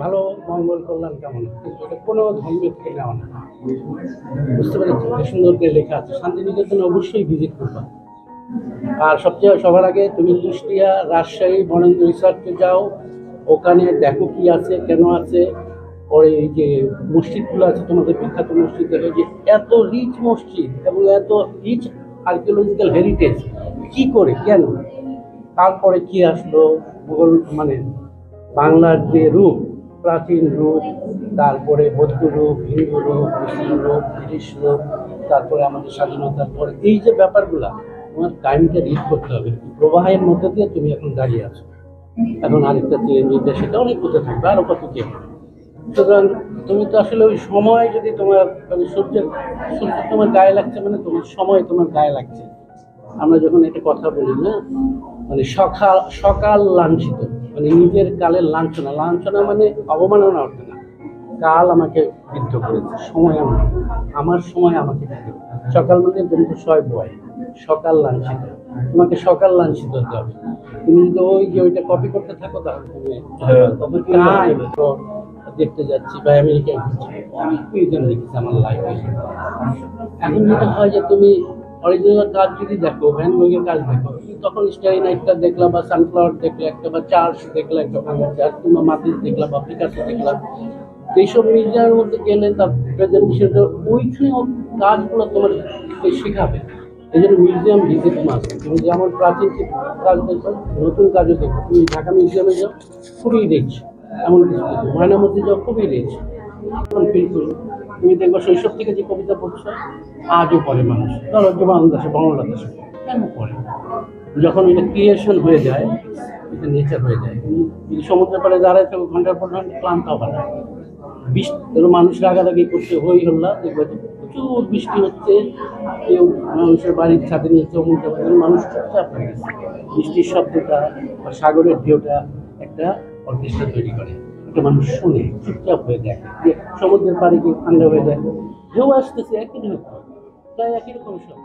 ভালো মঙ্গল কল্যাণ কেমন, কিন্তু এটা কোনো ধর্মের থেকে নেওয়া না। বুঝতে পেরেছি, সুন্দর করে লেখা আছে। শান্তিনিকেতনে অবশ্যই ভিজিট করবা। আর সবচেয়ে সবার আগে তুমি কুষ্টিয়া, রাজশাহী, বরেন্দ্র রিসার্চে যাও। ওখানে দেখো কি আছে, কেন আছে। পরে এই যে মসজিদগুলো আছে, তোমাদের বিখ্যাত মসজিদ, দেখো যে এত রিচ মসজিদ এবং এত রিচ আর্কিওলজিক্যাল হেরিটেজ, কি করে, কেন। তারপরে কি আসলো, মুঘল মানে বাংলার যে রূপ, প্রাচীন রূপ, তারপরে বৌদ্ধ রূপ, হিন্দু রূপ, মুসলিম রূপ, ব্রিটিশ রূপ, তারপরে আমাদের স্বাধীনতার পরে এই যে ব্যাপারগুলা, তোমার টাইমটা রিড করতে হবে। প্রবাহের মধ্যে দিয়ে তুমি এখন দাঁড়িয়ে আছো। এখন আরেকটা নির্দেশ, সেটা অনেক হতে থাকবে, আরো কত কি হবে। সুতরাং তুমি তো আসলে ওই সময় যদি তোমার মানে সূর্য তোমার গায়ে লাগছে, মানে তোমার সময় তোমার গায়ে লাগছে। আমরা যখন একটা কথা বলি না, মানে সকাল সকাল লাঞ্ছিত, মানে নিজের কালের লাঞ্ছনা, লাঞ্ছনা মানে অবমাননা অর্থে না। কাল আমাকে বিদ্ধ করেছে, সময় আমার সময় আমাকে বিদ্ধ করেছে। সকাল মানে তুমি তো ছয় বয়, সকাল লাঞ্ছিত, তোমাকে সকাল লাঞ্ছিত হতে হবে। তুমি যদি ওই যে ওইটা কপি করতে থাকো, তাহলে তুমি দেখতে যাচ্ছি বা আমেরিকায় ঘুরছি, আমি কুইজেন দেখেছি আমার লাইফে। এখন যেটা হয় যে তুমি অরিজিনাল কাজ যদি দেখো, ভ্যান গোগের কাজ দেখো, তখন স্টারি নাইটটা দেখলাম বা সানফ্লাওয়ার দেখলে একটা, বা চার্চ দেখলে একটা, ভাঙা চার্চ, কিংবা মাটিস দেখলাম বা পিকাসো দেখলাম। এইসব মিউজিয়ামের মধ্যে গেলে তার প্রেজেন্টেশনটা ওইখানে কাজগুলো তোমার শেখাবে। এই জন্য মিউজিয়াম ভিজিট মাস্ট। তুমি যেমন প্রাচীন কাজ দেখো, নতুন কাজও দেখো। তুমি ঢাকা মিউজিয়ামে যাও, খুবই রিচ, এমন কিছু কিছু ময়নামতি যাও, খুবই রিচ। ফিল করি, তুমি দেখবো শৈশব থেকে যে কবিতা পড়ছো, আজও পড়ে মানুষ। ধরো জীবনানন্দ দাশের, বঙ্গলতা দাশের, কেন পড়ে? যখন এটা ক্রিয়েশন হয়ে যায়, এটা নেচার হয়ে যায়। তুমি যদি সমুদ্রের পাড়ে দাঁড়ায় থাকো ঘন্টার পর ঘন্টা, ক্লান্ত হবে না। বৃষ্টি, মানুষ রাগারাগি করছে, হই হল্লা, দেখবে প্রচুর বৃষ্টি হচ্ছে, কেউ মানুষের বাড়ির ছাদে নিয়েছে, অমুক জায়গায়, মানুষ চুপচাপ হয়ে গেছে। বৃষ্টির শব্দটা বা সাগরের ঢেউটা একটা অর্কেস্ট্রা তৈরি করে, একটা মানুষ শুনে চুপচাপ হয়ে দেখে। যে সমুদ্রের পাড়ে গিয়ে ঠান্ডা হয়ে যায়, ঢেউ আসতেছে, একই ঢেউ, প্রায় একই রকম সব।